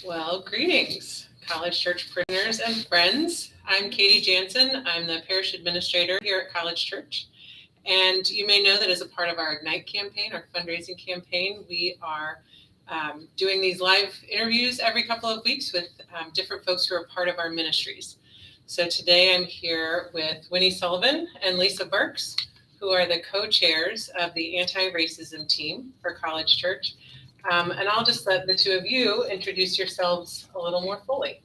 Well, greetings, College Church prisoners and friends. I'm Katie Jansen. I'm the parish administrator here at College Church. And you may know that as a part of our Ignite campaign, our fundraising campaign, we are doing these live interviews every couple of weeks with different folks who are part of our ministries. So today I'm here with Winnie Sullivan and Lisa Burks, who are the co-chairs of the antiracism team for College Church. And I'll just let the two of you introduce yourselves a little more fully.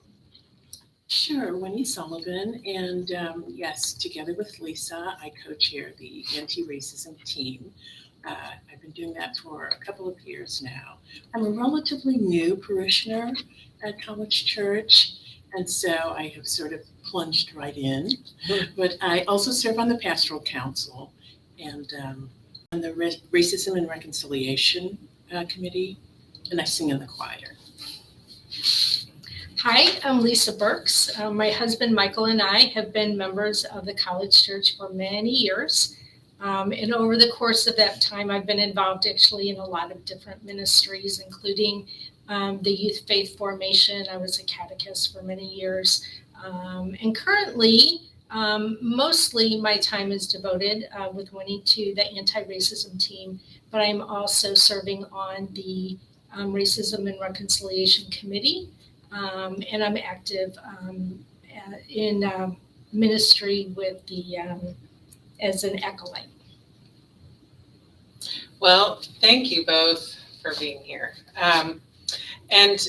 Sure, Winnie Sullivan, and yes, together with Lisa, I co-chair the anti-racism team. I've been doing that for a couple of years now. I'm a relatively new parishioner at College Church, and so I have sort of plunged right in. But I also serve on the Pastoral Council and on the Racism and Reconciliation Committee, and I sing in the choir. Hi, I'm Lisa Burks. My husband Michael and I have been members of the College Church for many years. And over the course of that time, I've been involved actually in a lot of different ministries, including the youth faith formation. I was a catechist for many years. And currently, mostly my time is devoted with Winnie to the anti-racism team, but I'm also serving on the Racism and Reconciliation Committee, and I'm active in ministry with the as an acolyte. Well, thank you both for being here. And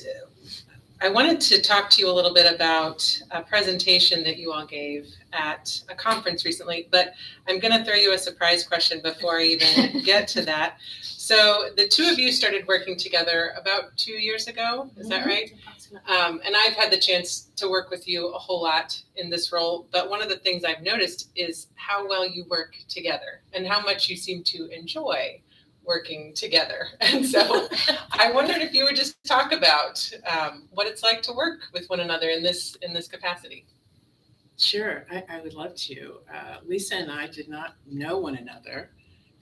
I wanted to talk to you a little bit about a presentation that you all gave at a conference recently, but I'm going to throw you a surprise question before I even get to that. So the two of you started working together about 2 years ago, is that right? And I've had the chance to work with you a whole lot in this role, but one of the things I've noticed is how well you work together and how much you seem to enjoy working together. And so I wondered if you would just talk about what it's like to work with one another in this capacity. Sure, I would love to. Lisa and I did not know one another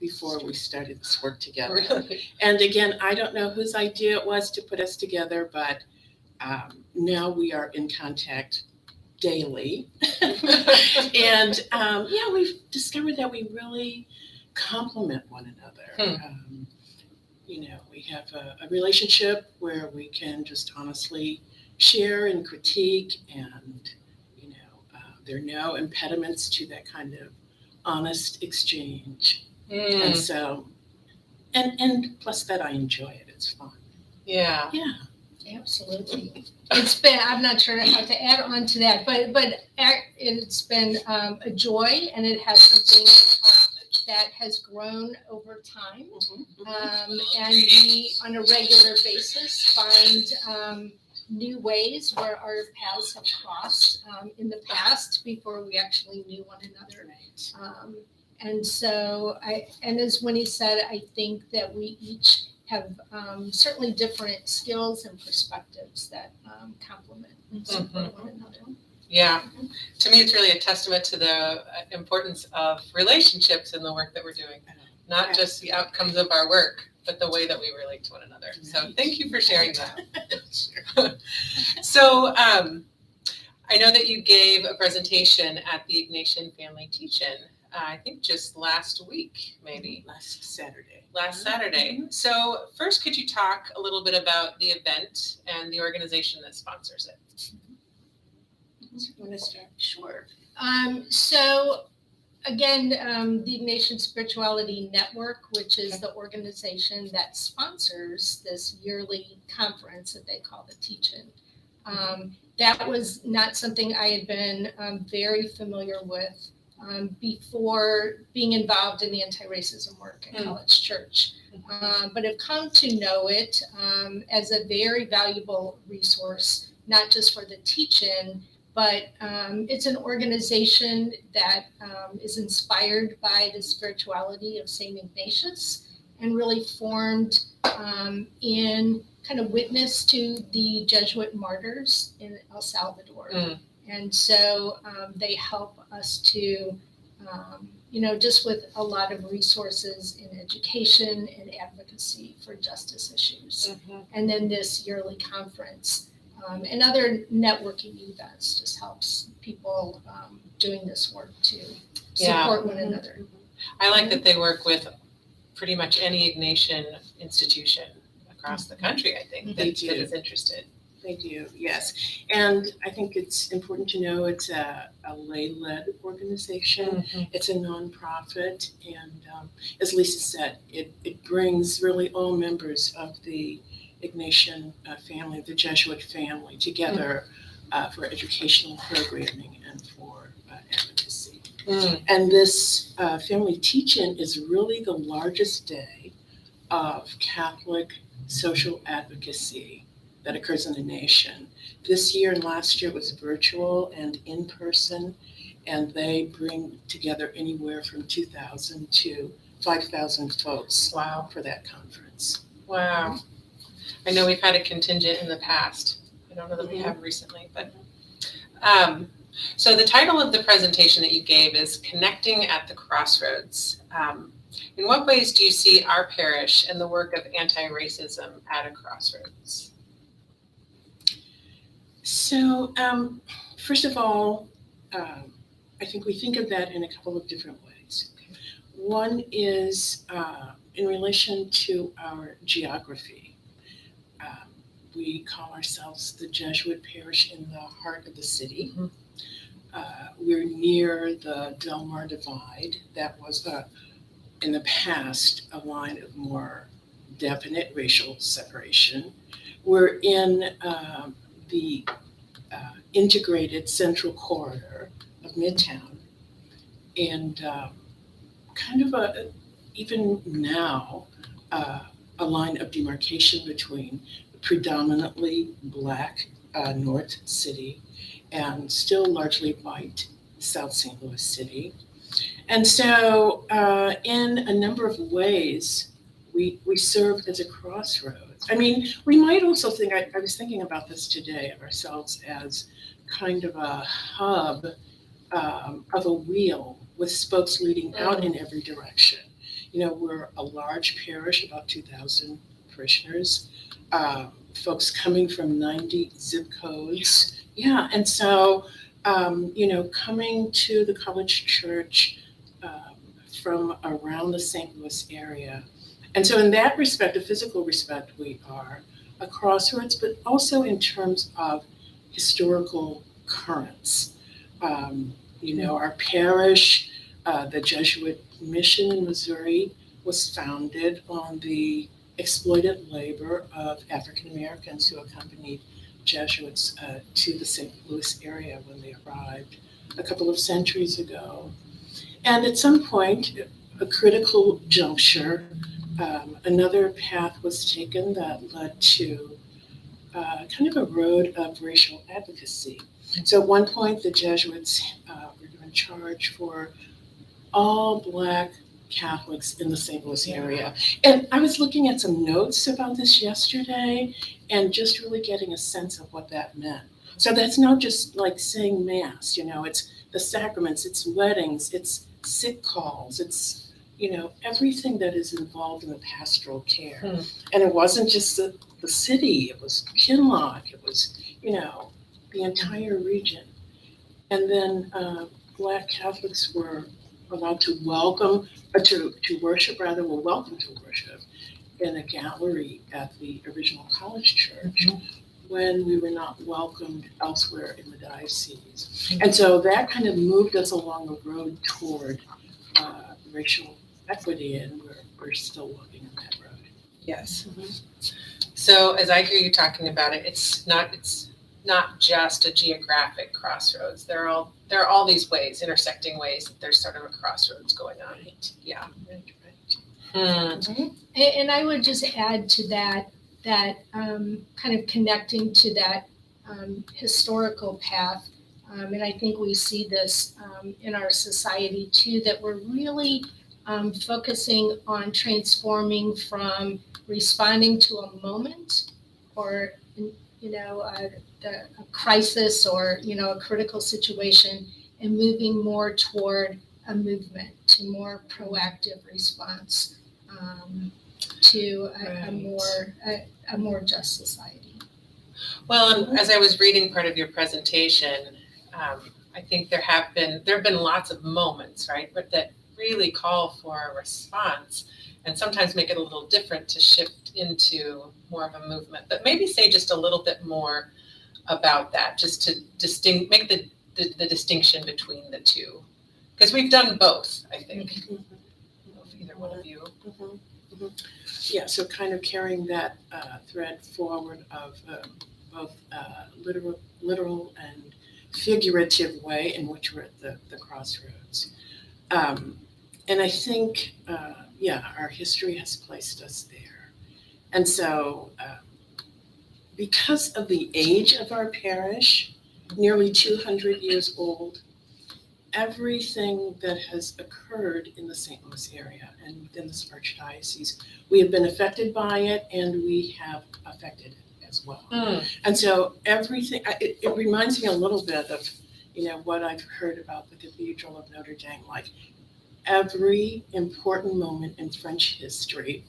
before we started this work together. Really? And again, I don't know whose idea it was to put us together, but now we are in contact daily. And yeah, we've discovered that we really complement one another. We have a relationship where we can just honestly share and critique, and there are no impediments to that kind of honest exchange. And so, and plus that I enjoy it. It's fun. Yeah. Yeah. Absolutely. It's been, I'm not sure how to add on to that, but it's been a joy, and it has something that has grown over time. And we, on a regular basis, find new ways where our paths have crossed in the past before we actually knew one another. And so, and as Winnie said, I think that we each have certainly different skills and perspectives that complement and support one another. Yeah. To me, it's really a testament to the importance of relationships in the work that we're doing. Not just the outcomes of our work, but the way that we relate to one another. So thank you for sharing that. So I know that you gave a presentation at the Ignatian Family Teach-In, I think just last week, maybe. Last Saturday. So first, could you talk a little bit about the event and the organization that sponsors it? You want to start? Sure. So again, the Ignatian Spirituality Network, which is the organization that sponsors this yearly conference that they call the Teach-In. That was not something I had been very familiar with before being involved in the anti-racism work at College Church. But have come to know it as a very valuable resource, not just for the Teach-In, but it's an organization that is inspired by the spirituality of St. Ignatius and really formed in kind of witness to the Jesuit martyrs in El Salvador. And so they help us to, just with a lot of resources in education and advocacy for justice issues. And then this yearly conference and other networking events just helps people doing this work to support one another. I like that they work with pretty much any Ignatian institution across the country, I think, that is interested. They do, yes. And I think it's important to know it's a lay-led organization. It's a nonprofit. And as Lisa said, it brings really all members of the Ignatian family, the Jesuit family, together for educational programming and for advocacy. And this family teach-in is really the largest day of Catholic social advocacy that occurs in the nation. This year and last year was virtual and in person, and they bring together anywhere from 2,000 to 5,000 folks. Wow. For that conference. Wow. I know we've had a contingent in the past. I don't know that we have recently, but so the title of the presentation that you gave is Connecting at the Crossroads. In what ways do you see our parish and the work of anti-racism at a crossroads? So, first of all, I think we think of that in a couple of different ways. One is in relation to our geography. We call ourselves the Jesuit parish in the heart of the city. We're near the Del Mar Divide. That was, in the past, a line of more definite racial separation. We're in the integrated central corridor of Midtown, and kind of even now, a line of demarcation between predominantly Black North City and still largely white South St. Louis City. And so in a number of ways, we serve as a crossroads. I mean, we might also think, I was thinking about this today, of ourselves as kind of a hub of a wheel with spokes leading out in every direction. You know, we're a large parish, about 2,000 parishioners, folks coming from 90 zip codes. Yeah, and so, you know, coming to the College Church from around the St. Louis area. And so in that respect, a physical respect, we are a crossroads, but also in terms of historical currents. You know, our parish, the Jesuit mission in Missouri, was founded on the exploited labor of African Americans who accompanied Jesuits to the St. Louis area when they arrived a couple of centuries ago. And at some point, a critical juncture, another path was taken that led to kind of a road of racial advocacy. So at one point, the Jesuits were given charge for all Black Catholics in the St. Louis area. And I was looking at some notes about this yesterday and just really getting a sense of what that meant. So that's not just like saying Mass, you know, it's the sacraments, it's weddings, it's sick calls, it's, you know, everything that is involved in the pastoral care. And it wasn't just the city, it was Kinloch, it was, you know, the entire region. And then Black Catholics were allowed to welcome, to worship rather, were welcome to worship in a gallery at the original College Church when we were not welcomed elsewhere in the diocese. And so that kind of moved us along a road toward racial equity, and we're still walking on that road. Yes. So as I hear you talking about it, it's not just a geographic crossroads. There are all these ways, intersecting ways that there's sort of a crossroads going on. Yeah. And I would just add to that kind of connecting to that historical path. And I think we see this in our society too, that we're really focusing on transforming from responding to a moment or, you know, a crisis or, you know, a critical situation, and moving more toward a movement, to more proactive response to a more just society. Well, and as I was reading part of your presentation, I think there have been lots of moments, right, but that really call for a response, and sometimes make it a little different to shift into more of a movement. But maybe say just a little bit more about that, just to make the distinction between the two, because we've done both, I think. Mm-hmm. Either one of you. Mm-hmm. Yeah, so kind of carrying that thread forward of both literal and figurative way in which we're at the crossroads. And I think, our history has placed us there. And so because of the age of our parish, nearly 200 years old, everything that has occurred in the St. Louis area and within this archdiocese, we have been affected by it, and we have affected it as well. And so everything, it reminds me a little bit of, what I've heard about the Cathedral of Notre Dame. Like, every important moment in French history,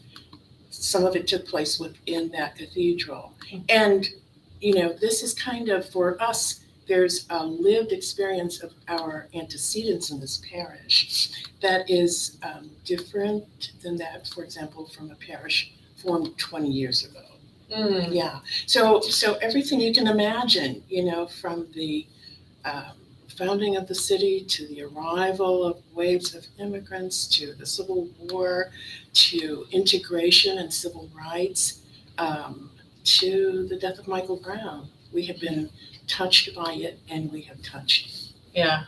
some of it took place within that cathedral. And, this is kind of, for us, there's a lived experience of our antecedents in this parish that is different than that, for example, from a parish formed 20 years ago. Yeah. So everything you can imagine, from the founding of the city to the arrival of waves of immigrants to the Civil War to integration and civil rights to the death of Michael Brown. We have been touched by it, and we have touched it. Yeah.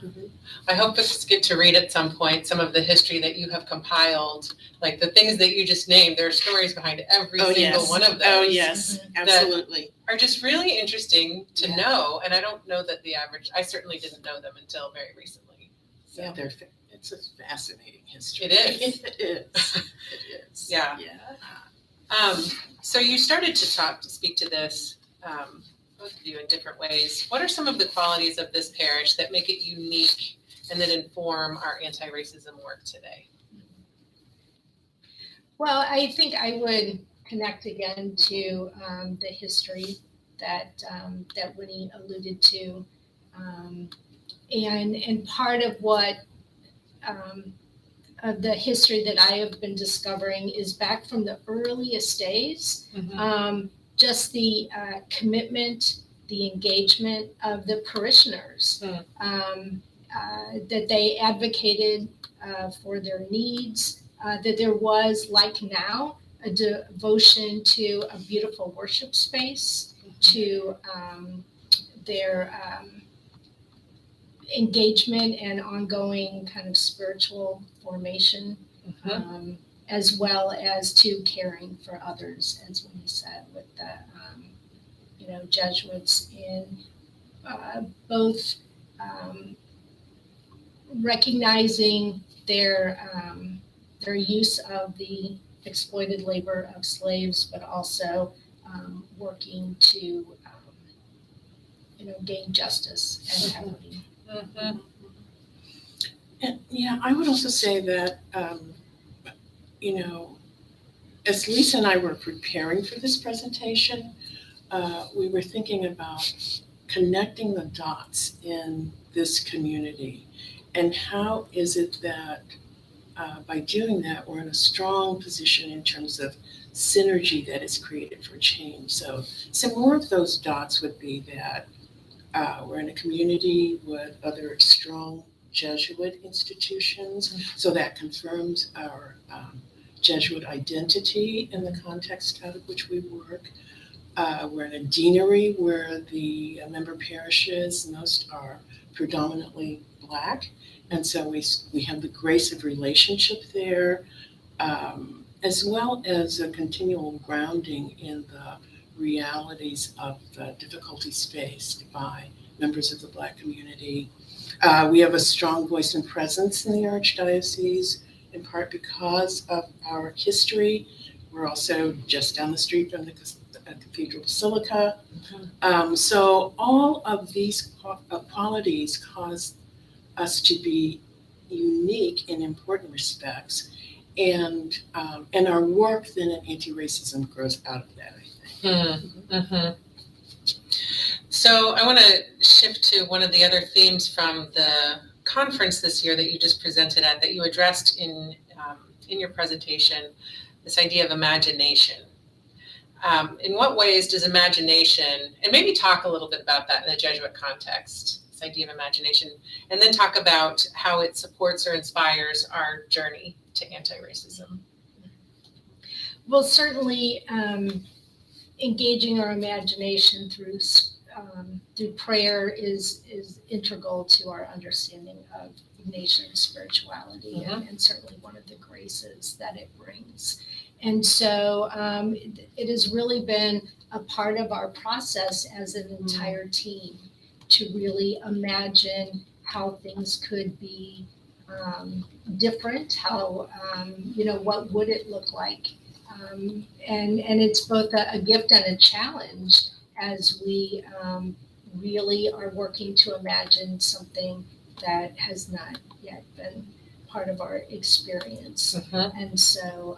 I hope it's good to read at some point some of the history that you have compiled, like the things that you just named. There are stories behind every single one of those. Oh, yes, absolutely. Are just really interesting to know, and I don't know that I certainly didn't know them until very recently. So. Yeah, it's a fascinating history. It is. It is. Yeah. So you started to speak to this, both of you in different ways. What are some of the qualities of this parish that make it unique and that inform our anti-racism work today? Well, I think I would connect again to the history that Winnie alluded to, and part of what of the history that I have been discovering is back from the earliest days. Just the commitment, the engagement of the parishioners, that they advocated for their needs, that there was, like now, a devotion to a beautiful worship space, to their engagement and ongoing kind of spiritual formation, as well as to caring for others, as Winnie said, with the Jesuits in both recognizing their use of the exploited labor of slaves, but also working to gain justice and equity. And I would also say that as Lisa and I were preparing for this presentation, we were thinking about connecting the dots in this community, and how is it that by doing that, we're in a strong position in terms of synergy that is created for change. So some more of those dots would be that we're in a community with other strong Jesuit institutions, so that confirms our Jesuit identity in the context out of which we work. We're in a deanery where the member parishes, most are predominantly Black, and so we have the grace of relationship there, as well as a continual grounding in the realities of the difficulties faced by members of the Black community. We have a strong voice and presence in the Archdiocese, in part because of our history. We're also just down the street from the Cathedral Basilica. So all of these qualities cause us to be unique in important respects, and our work then in anti-racism grows out of that, I think. So I want to shift to one of the other themes from the conference this year that you just presented at, that you addressed in your presentation, this idea of imagination. In what ways does imagination, and maybe talk a little bit about that in the Jesuit context, this idea of imagination, and then talk about how it supports or inspires our journey to anti-racism. Well, certainly engaging our imagination through prayer is integral to our understanding of Ignatian spirituality, and certainly one of the graces that it brings. And so it has really been a part of our process as an entire team to really imagine how things could be different, how, what would it look like? And it's both a gift and a challenge as we really are working to imagine something that has not yet been part of our experience. And so,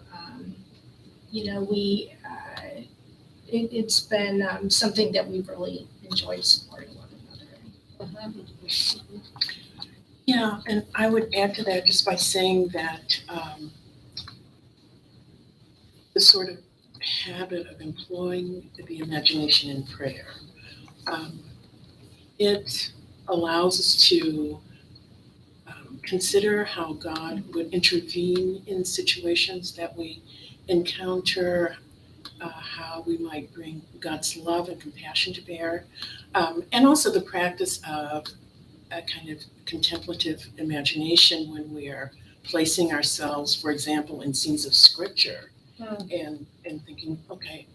it's been something that we've really enjoyed supporting one another. Yeah, and I would add to that just by saying that the sort of habit of employing the imagination in prayer, it allows us to consider how God would intervene in situations that we encounter, how we might bring God's love and compassion to bear, and also the practice of a kind of contemplative imagination when we are placing ourselves, for example, in scenes of scripture, and thinking, okay,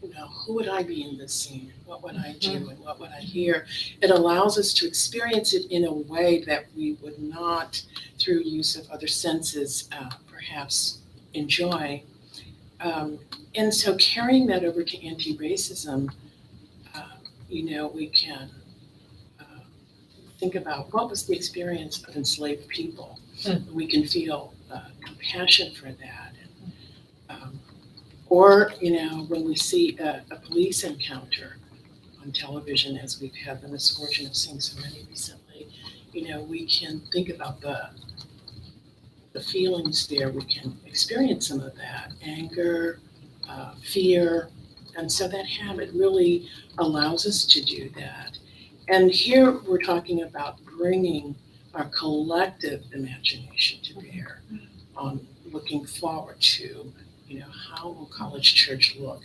who would I be in this scene? What would I do and what would I hear? It allows us to experience it in a way that we would not, through use of other senses, perhaps enjoy. And so carrying that over to anti-racism, we can think about what was the experience of enslaved people. We can feel compassion for that. Or, when we see a police encounter on television, as we've had the misfortune of seeing so many recently, we can think about the feelings there. We can experience some of that, anger, fear. And so that habit really allows us to do that. And here we're talking about bringing our collective imagination to bear on looking forward to, how will College Church look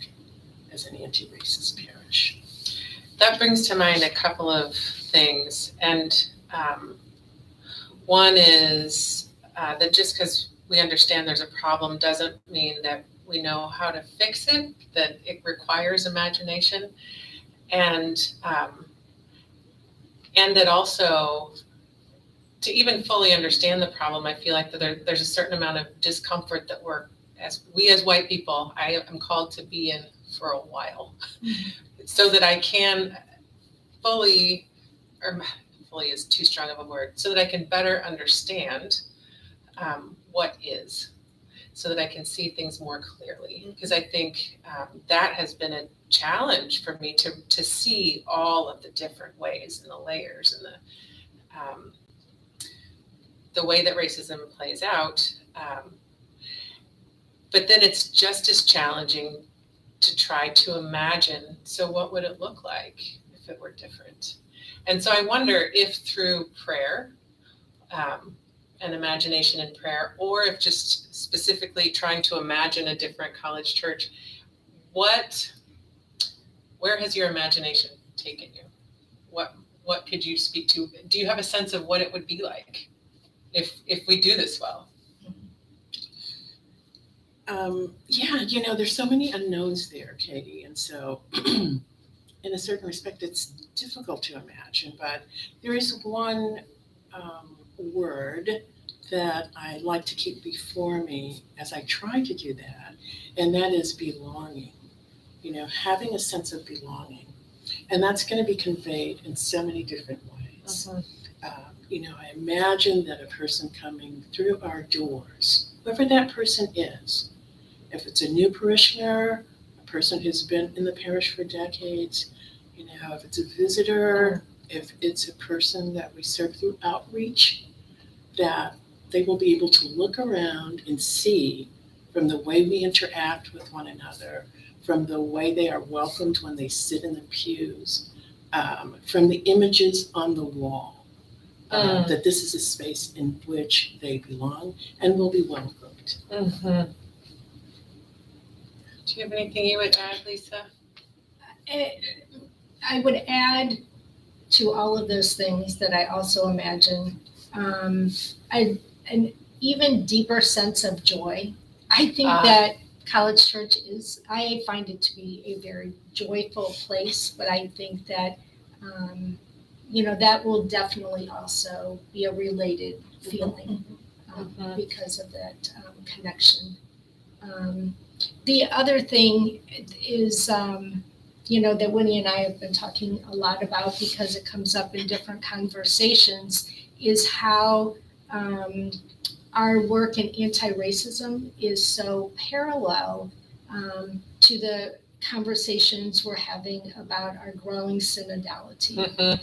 as an anti-racist parish? That brings to mind a couple of things. And one is that just because we understand there's a problem doesn't mean that we know how to fix it, that it requires imagination. And that also, to even fully understand the problem, I feel like that there's a certain amount of discomfort that as white people, I am called to be in for a while, so that I can fully is too strong of a word, so that I can better understand what is, so that I can see things more clearly. Because I think that has been a challenge for me to see all of the different ways and the layers and the way that racism plays out. But then it's just as challenging to try to imagine, so what would it look like if it were different? And so I wonder if through prayer, and imagination in prayer, or if just specifically trying to imagine a different college church, where has your imagination taken you? What could you speak to? Do you have a sense of what it would be like if we do this well? There's so many unknowns there, Katie. And so in a certain respect, it's difficult to imagine, but there is one word that I like to keep before me as I try to do that, and that is belonging, having a sense of belonging. And that's going to be conveyed in so many different ways. I imagine that a person coming through our doors, whoever that person is, if it's a new parishioner, a person who's been in the parish for decades, if it's a visitor, if it's a person that we serve through outreach, that they will be able to look around and see from the way we interact with one another, from the way they are welcomed when they sit in the pews, from the images on the wall, that this is a space in which they belong and will be welcomed. Mm-hmm. Do you have anything you would add, Lisa? I would add to all of those things that I also imagine an even deeper sense of joy. I think that College Church I find it to be a very joyful place, but I think that, that will definitely also be a related feeling because of that connection. The other thing is, that Winnie and I have been talking a lot about because it comes up in different conversations is how our work in anti-racism is so parallel to the conversations we're having about our growing synodality.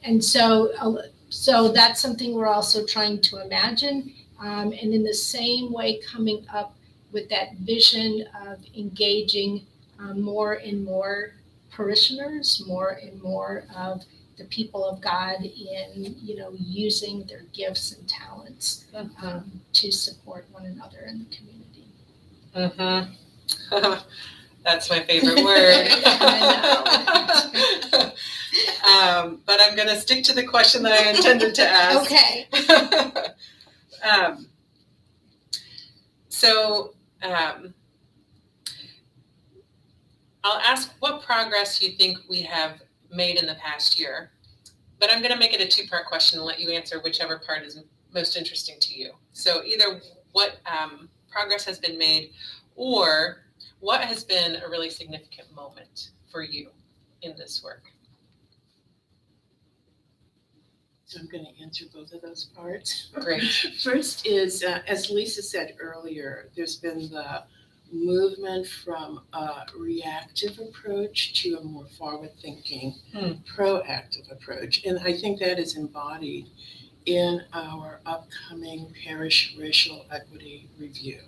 And so that's something we're also trying to imagine. And in the same way, coming up with that vision of engaging more and more parishioners, more and more of the people of God in, using their gifts and talents to support one another in the community. Mm-hmm. That's my favorite word. But I'm going to stick to the question that I intended to ask. Okay. I'll ask what progress you think we have made in the past year, but I'm going to make it a two-part question and let you answer whichever part is most interesting to you. So either what progress has been made or what has been a really significant moment for you in this work. So I'm going to answer both of those parts. Great. First is, as Lisa said earlier, there's been the movement from a reactive approach to a more forward-thinking, proactive approach. And I think that is embodied in our upcoming parish racial equity review,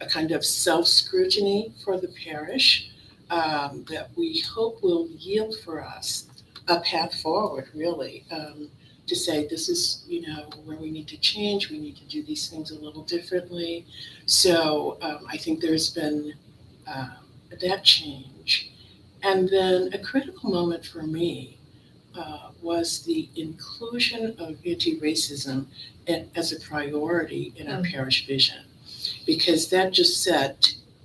a kind of self-scrutiny for the parish that we hope will yield for us a path forward, really, to say this is, where we need to change, we need to do these things a little differently. So I think there's been that change. And then a critical moment for me was the inclusion of anti-racism as a priority in our parish vision, because that just said,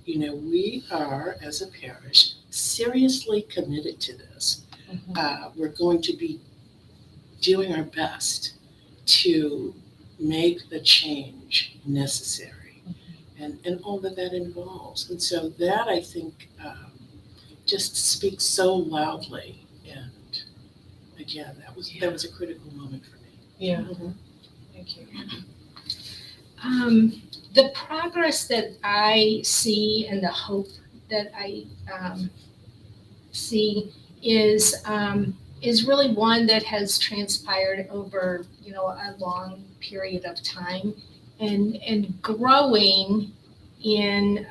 we are, as a parish, seriously committed to this. We're going to be doing our best to make the change necessary and all that involves. And so that, I think, just speaks so loudly. And again, that was a critical moment for me. Yeah. Thank you. The progress that I see and the hope that I see is really one that has transpired over, a long period of time and growing in,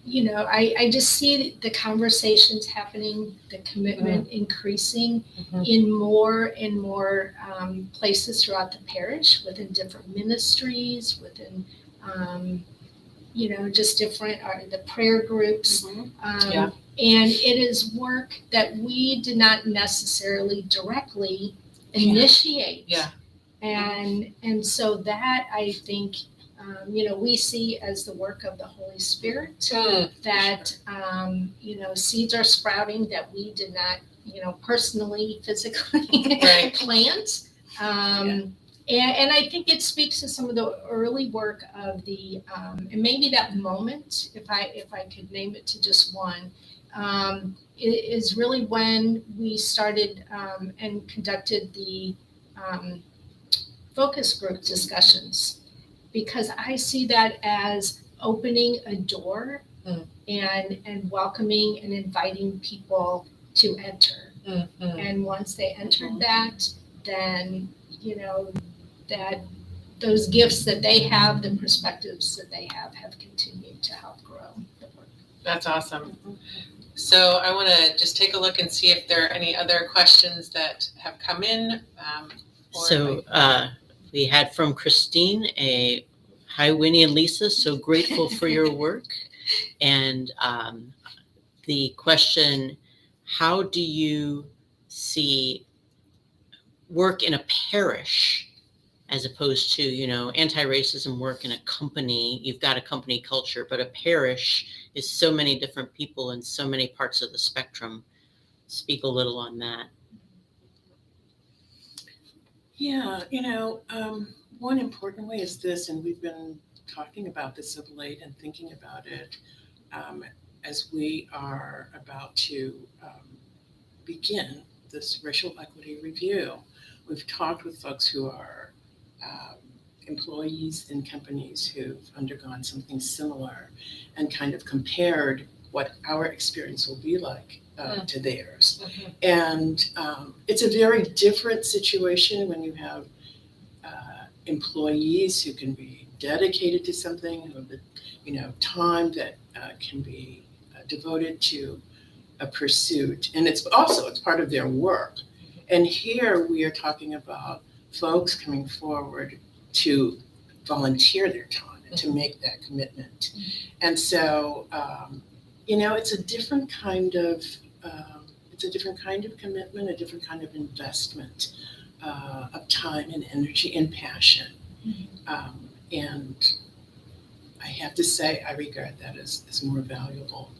I just see the conversations happening, the commitment increasing in more and more places throughout the parish, within different ministries, within, just different, the prayer groups. And it is work that we did not necessarily directly initiate. And so that, I think, we see as the work of the Holy Spirit, that, seeds are sprouting that we did not, personally, physically plant. And I think it speaks to some of the early work of the, and maybe that moment, if I could name it to just one, is really when we started and conducted the focus group discussions, because I see that as opening a door and welcoming and inviting people to enter. And once they entered that, then, that those gifts that they have, the perspectives that they have continued to help grow the work. That's awesome. So I want to just take a look and see if there are any other questions that have come in. We had from Christine hi, Winnie and Lisa, so grateful for your work. And the question, how do you see work in a parish as opposed to, anti-racism work in a company? You've got a company culture, but a parish is so many different people in so many parts of the spectrum. Speak a little on that. Yeah, one important way is this, and we've been talking about this of late and thinking about it as we are about to begin this racial equity review. We've talked with folks who are employees in companies who've undergone something similar and kind of compared what our experience will be like to theirs. And it's a very different situation when you have employees who can be dedicated to something, who have the time that can be devoted to a pursuit, and it's part of their work. And here we are talking about folks coming forward to volunteer their time and to make that commitment. And so it's a different kind of commitment, a different kind of investment of time and energy and passion. And I have to say, I regard that as more valuable.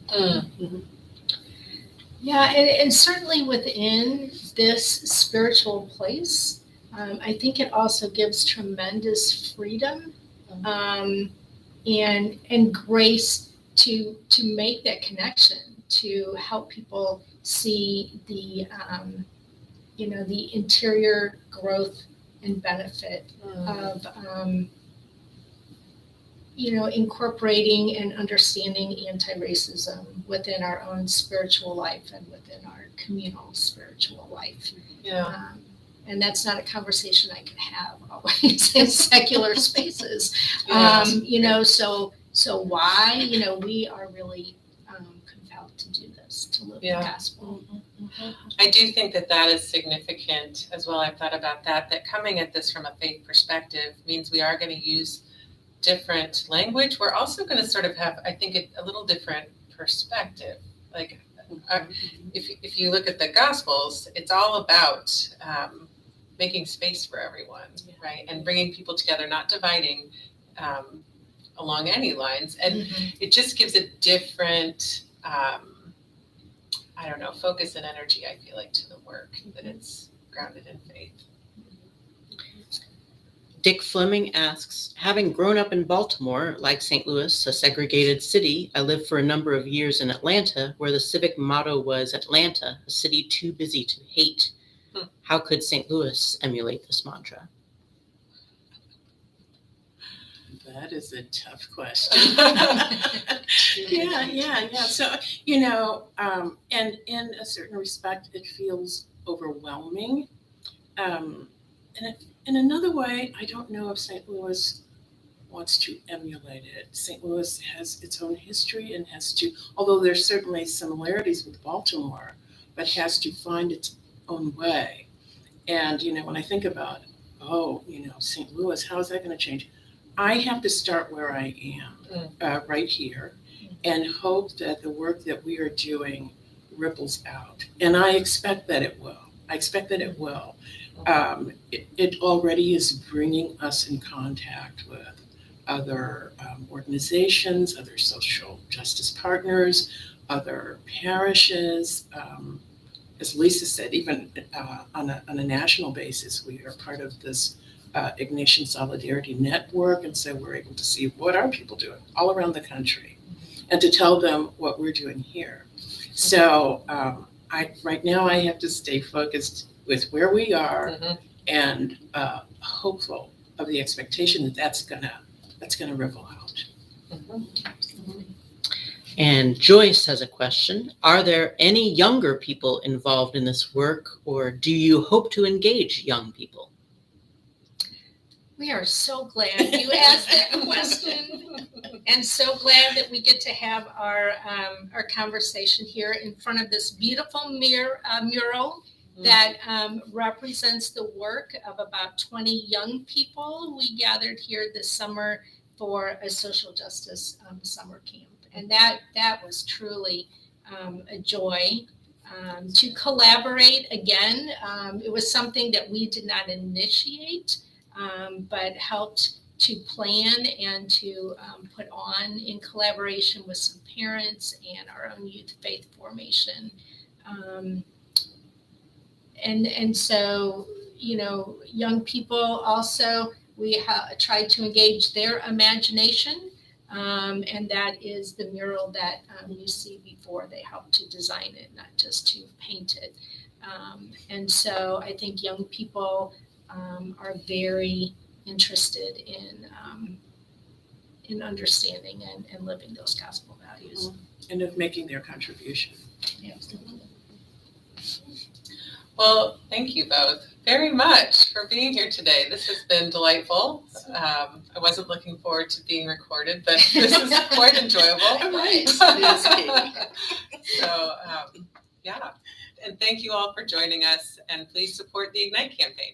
Yeah, and certainly within this spiritual place, I think it also gives tremendous freedom and grace to make that connection, to help people see the the interior growth and benefit of incorporating and understanding anti-racism within our own spiritual life and within our communal spiritual life. Yeah. And that's not a conversation I can have always in secular spaces. So why, we are really compelled to do this, to live the gospel. I do think that is significant as well. I've thought about that coming at this from a faith perspective means we are going to use different language. We're also going to sort of have, I think, a little different perspective. Like, if you look at the Gospels, it's all about making space for everyone, right? And bringing people together, not dividing along any lines. And it just gives a different, focus and energy, I feel like, to the work, that it's grounded in faith. Dick Fleming asks, having grown up in Baltimore, like St. Louis, a segregated city, I lived for a number of years in Atlanta, where the civic motto was Atlanta, a city too busy to hate. How could St. Louis emulate this mantra? That is a tough question. Yeah. So, and in a certain respect, it feels overwhelming. And in another way, I don't know if St. Louis wants to emulate it. St. Louis has its own history and has to, although there's certainly similarities with Baltimore, but has to find its own way. And, when I think about, St. Louis, how is that going to change? I have to start where I am, right here, and hope that the work that we are doing ripples out. And I expect that it will. It already is bringing us in contact with other organizations, other social justice partners, other parishes. As Lisa said, even on a national basis, we are part of this Ignatian Solidarity Network, and so we're able to see what are people doing all around the country and to tell them what we're doing here. So right now I have to stay focused with where we are and hopeful of the expectation that that's gonna ripple out. And Joyce has a question. Are there any younger people involved in this work, or do you hope to engage young people? We are so glad you asked that question, and so glad that we get to have our conversation here in front of this beautiful mural that represents the work of about 20 young people. We gathered here this summer for a social justice summer camp, and that was truly a joy. To collaborate again, it was something that we did not initiate, but helped to plan and to put on in collaboration with some parents and our own youth faith formation. And so, young people also, we tried to engage their imagination, and that is the mural that you see before they helped to design it, not just to paint it. And so I think young people are very interested in understanding and living those gospel values. And of making their contribution. Absolutely. Well, thank you both very much for being here today. This has been delightful. I wasn't looking forward to being recorded, but this is quite enjoyable. Right. It is, Katie. So, yeah. And thank you all for joining us, and please support the Ignite campaign.